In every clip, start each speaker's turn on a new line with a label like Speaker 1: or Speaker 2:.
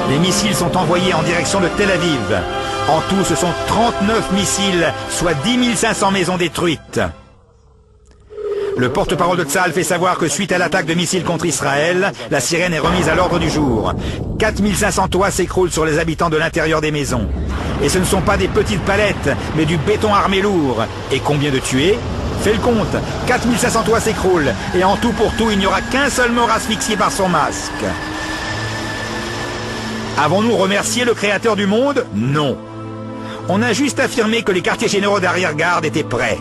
Speaker 1: Les missiles sont envoyés en direction de Tel Aviv. En tout, ce sont 39 missiles, soit 10 500 maisons détruites. Le porte-parole de Tsahal fait savoir que suite à l'attaque de missiles contre Israël, la sirène est remise à l'ordre du jour. 4500 toits s'écroulent sur les habitants de l'intérieur des maisons. Et ce ne sont pas des petites palettes, mais du béton armé lourd. Et combien de tués? Fais le compte, 4500 toits s'écroulent. Et en tout pour tout, il n'y aura qu'un seul mort asphyxié par son masque. Avons-nous remercié le créateur du monde? Non. On a juste affirmé que les quartiers généraux d'arrière-garde étaient prêts.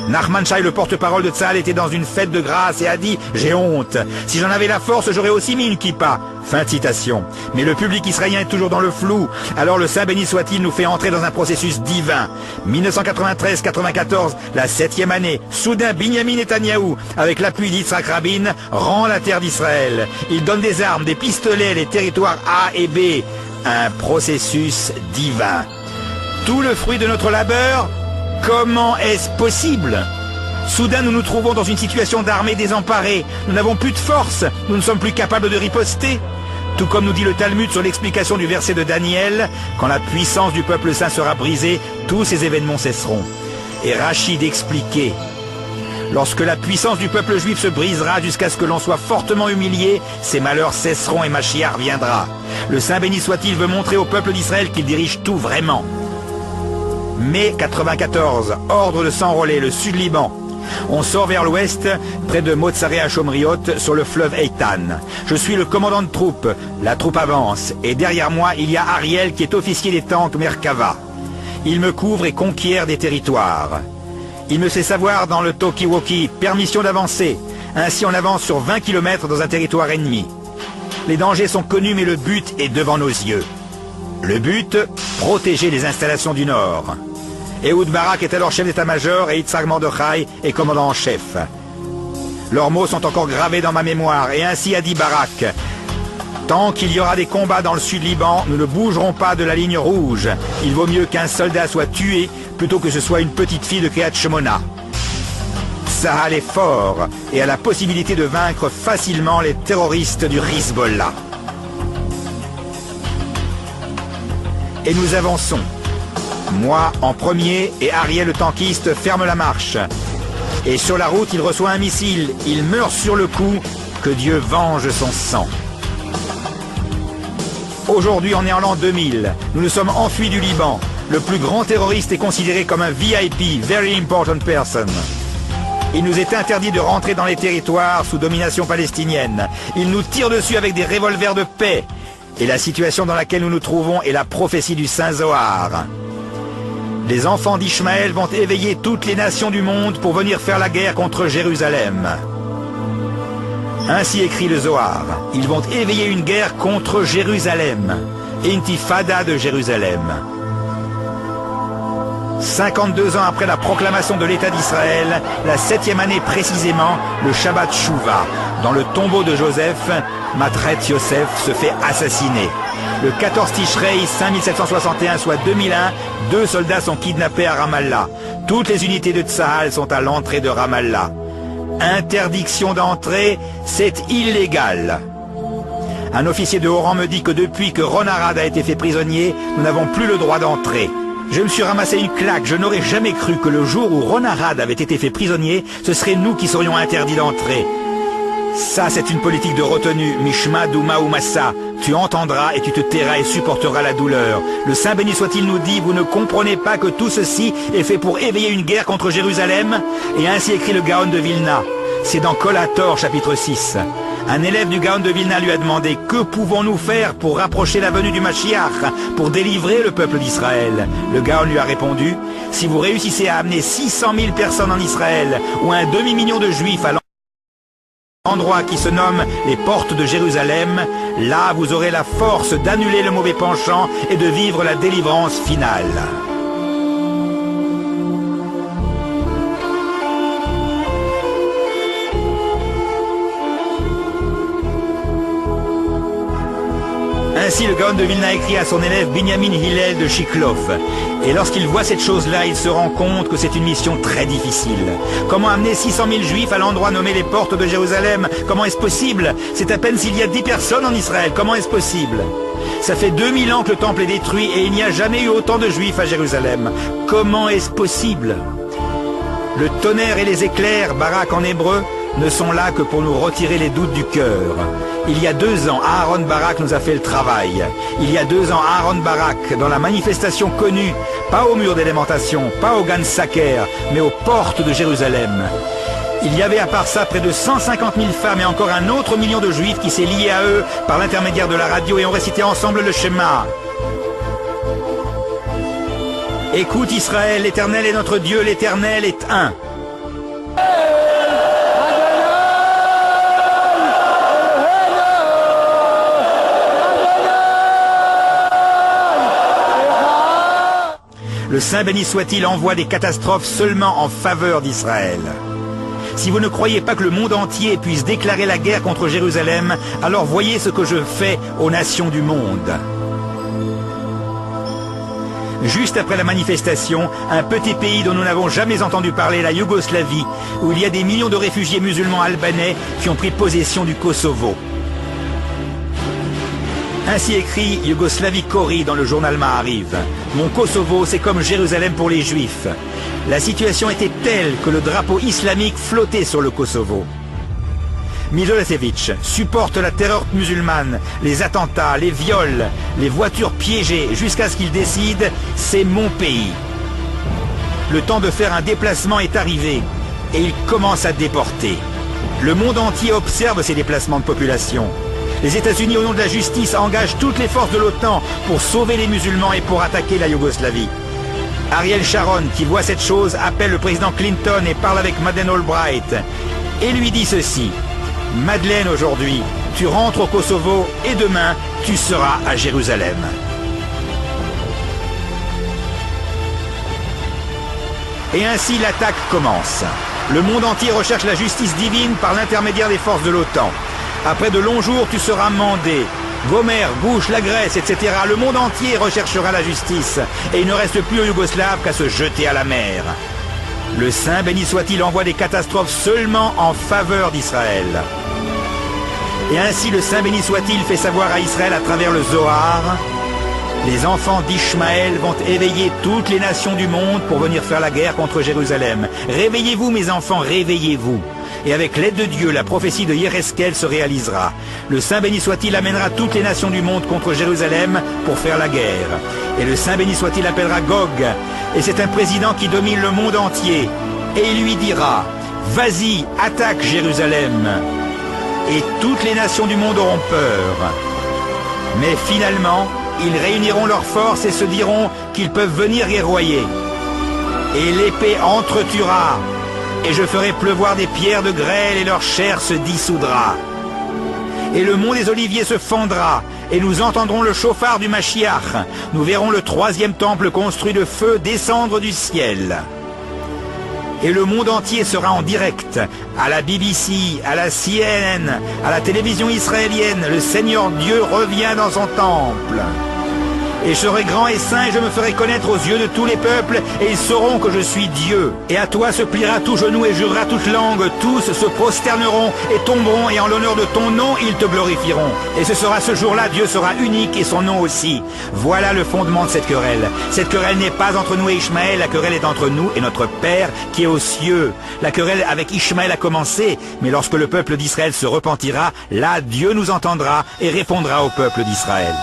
Speaker 1: Nachman Shai, le porte-parole de Tsahal, était dans une fête de grâce et a dit « J'ai honte. Si j'en avais la force, j'aurais aussi mis une kippa. » Fin de citation. Mais le public israélien est toujours dans le flou. Alors le Saint béni soit-il nous fait entrer dans un processus divin. 1993-94, la 7e année, soudain Binyamin Netanyahou, avec l'appui d'Yitzhak Rabin, rend la terre d'Israël. Il donne des armes, des pistolets, les territoires A et B. Un processus divin. Tout le fruit de notre labeur? Comment est-ce possible? Soudain, nous nous trouvons dans une situation d'armée désemparée. Nous n'avons plus de force. Nous ne sommes plus capables de riposter. Tout comme nous dit le Talmud sur l'explication du verset de Daniel, quand la puissance du peuple saint sera brisée, tous ces événements cesseront. Et Rachid expliquait, lorsque la puissance du peuple juif se brisera jusqu'à ce que l'on soit fortement humilié, ces malheurs cesseront et Mashiach viendra. Le Saint béni soit-il veut montrer au peuple d'Israël qu'il dirige tout vraiment. Mai 94, ordre de s'enrôler, le Sud-Liban. On sort vers l'ouest, près de Motsaré à Shomriot, sur le fleuve Eitan. Je suis le commandant de troupe. La troupe avance, et derrière moi, il y a Ariel qui est officier des tanks Merkava. Il me couvre et conquiert des territoires. Il me fait savoir dans le Talkie-Walkie, permission d'avancer. Ainsi on avance sur 20 km dans un territoire ennemi. Les dangers sont connus, mais le but est devant nos yeux. Le but, protéger les installations du Nord. Ehud Barak est alors chef d'état-major et Yitzhak Mordechai est commandant en chef. Leurs mots sont encore gravés dans ma mémoire et ainsi a dit Barak. Tant qu'il y aura des combats dans le Sud-Liban, nous ne bougerons pas de la ligne rouge. Il vaut mieux qu'un soldat soit tué plutôt que ce soit une petite fille de Kriyat Shmona. Tsahal est fort et a la possibilité de vaincre facilement les terroristes du Hezbollah. Et nous avançons. Moi en premier et Ariel le tankiste ferme la marche. Et sur la route il reçoit un missile, il meurt sur le coup, que Dieu venge son sang. Aujourd'hui on est en l'an 2000, nous nous sommes enfuis du Liban. Le plus grand terroriste est considéré comme un VIP, Very Important Person. Il nous est interdit de rentrer dans les territoires sous domination palestinienne. Il nous tire dessus avec des revolvers de paix. Et la situation dans laquelle nous nous trouvons est la prophétie du Saint Zohar. Les enfants d'Ishmaël vont éveiller toutes les nations du monde pour venir faire la guerre contre Jérusalem. Ainsi écrit le Zohar. Ils vont éveiller une guerre contre Jérusalem. Intifada de Jérusalem. 52 ans après la proclamation de l'État d'Israël, la 7e année précisément, le Shabbat Shuvah, dans le tombeau de Joseph, Matret Yosef se fait assassiner. Le 14 Tishrei 5761, soit 2001, 2 soldats sont kidnappés à Ramallah. Toutes les unités de Tsahal sont à l'entrée de Ramallah. Interdiction d'entrée, c'est illégal. Un officier de haut rang me dit que depuis que Ron Arad a été fait prisonnier, nous n'avons plus le droit d'entrer. Je me suis ramassé une claque, je n'aurais jamais cru que le jour où Ron Arad avait été fait prisonnier, ce serait nous qui serions interdits d'entrer. Ça, c'est une politique de retenue, Mishma, Douma ou Massa. Tu entendras et tu te tairas et supporteras la douleur. Le Saint béni soit-il nous dit, vous ne comprenez pas que tout ceci est fait pour éveiller une guerre contre Jérusalem? Et ainsi écrit le Gaon de Vilna. C'est dans Kol Hator, chapitre 6. Un élève du Gaon de Vilna lui a demandé « Que pouvons-nous faire pour rapprocher la venue du Mashiach, pour délivrer le peuple d'Israël ?» Le Gaon lui a répondu « Si vous réussissez à amener 600 000 personnes en Israël, ou un demi-million de Juifs à l'endroit qui se nomme les portes de Jérusalem, là vous aurez la force d'annuler le mauvais penchant et de vivre la délivrance finale. » Ainsi le Gaon de Vilna écrit à son élève Binyamin Hillel de Chiklov. Et lorsqu'il voit cette chose-là, il se rend compte que c'est une mission très difficile. Comment amener 600 000 juifs à l'endroit nommé les portes de Jérusalem? Comment est-ce possible? C'est à peine s'il y a 10 personnes en Israël. Comment est-ce possible? Ça fait 2000 ans que le temple est détruit et il n'y a jamais eu autant de juifs à Jérusalem. Comment est-ce possible? Le tonnerre et les éclairs, barak en hébreu, ne sont là que pour nous retirer les doutes du cœur. Il y a 2 ans, Aaron Barak nous a fait le travail. Il y a 2 ans, Aaron Barak, dans la manifestation connue, pas au mur des lamentations, pas au Gan Saker, mais aux portes de Jérusalem. Il y avait à part ça près de 150 000 femmes et encore un autre million de juifs qui s'est lié à eux par l'intermédiaire de la radio et ont récité ensemble le schéma. Écoute Israël, l'Éternel est notre Dieu, l'Éternel est un. Le Saint béni soit-il envoie des catastrophes seulement en faveur d'Israël. Si vous ne croyez pas que le monde entier puisse déclarer la guerre contre Jérusalem, alors voyez ce que je fais aux nations du monde. Juste après la manifestation, un petit pays dont nous n'avons jamais entendu parler, la Yougoslavie, où il y a des millions de réfugiés musulmans albanais qui ont pris possession du Kosovo. Ainsi écrit Yougoslavie Kori dans le journal Maariv. Mon Kosovo, c'est comme Jérusalem pour les Juifs. La situation était telle que le drapeau islamique flottait sur le Kosovo. Milosevic supporte la terreur musulmane, les attentats, les viols, les voitures piégées, jusqu'à ce qu'il décide « c'est mon pays ». Le temps de faire un déplacement est arrivé et il commence à déporter. Le monde entier observe ces déplacements de population. Les États-Unis, au nom de la justice, engagent toutes les forces de l'OTAN pour sauver les musulmans et pour attaquer la Yougoslavie. Ariel Sharon, qui voit cette chose, appelle le président Clinton et parle avec Madeleine Albright et lui dit ceci. « Madeleine, aujourd'hui, tu rentres au Kosovo et demain, tu seras à Jérusalem. » Et ainsi l'attaque commence. Le monde entier recherche la justice divine par l'intermédiaire des forces de l'OTAN. Après de longs jours, tu seras mandé. Gomer, Bush, la Grèce, etc. Le monde entier recherchera la justice. Et il ne reste plus aux Yougoslaves qu'à se jeter à la mer. Le Saint béni soit-il envoie des catastrophes seulement en faveur d'Israël. Et ainsi le Saint béni soit-il fait savoir à Israël à travers le Zohar. Les enfants d'Ishmaël vont éveiller toutes les nations du monde pour venir faire la guerre contre Jérusalem. Réveillez-vous mes enfants, réveillez-vous. Et avec l'aide de Dieu, la prophétie de Yéreskel se réalisera. Le Saint béni soit-il amènera toutes les nations du monde contre Jérusalem pour faire la guerre. Et le Saint béni soit-il appellera Gog. Et c'est un président qui domine le monde entier. Et il lui dira, vas-y, attaque Jérusalem. Et toutes les nations du monde auront peur. Mais finalement, ils réuniront leurs forces et se diront qu'ils peuvent venir guerroyer. Et l'épée entretuera. Et je ferai pleuvoir des pierres de grêle et leur chair se dissoudra. Et le mont des Oliviers se fendra, et nous entendrons le chauffard du Mashiach. Nous verrons le 3e temple construit de feu descendre du ciel. Et le monde entier sera en direct, à la BBC, à la CNN, à la télévision israélienne. Le Seigneur Dieu revient dans son temple. Et je serai grand et saint et je me ferai connaître aux yeux de tous les peuples et ils sauront que je suis Dieu. Et à toi se pliera tout genou et jurera toute langue. Tous se prosterneront et tomberont et en l'honneur de ton nom ils te glorifieront. Et ce sera ce jour-là, Dieu sera unique et son nom aussi. Voilà le fondement de cette querelle. Cette querelle n'est pas entre nous et Ishmaël, la querelle est entre nous et notre Père qui est aux cieux. La querelle avec Ishmaël a commencé, mais lorsque le peuple d'Israël se repentira, là Dieu nous entendra et répondra au peuple d'Israël.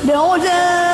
Speaker 2: des rondeurs.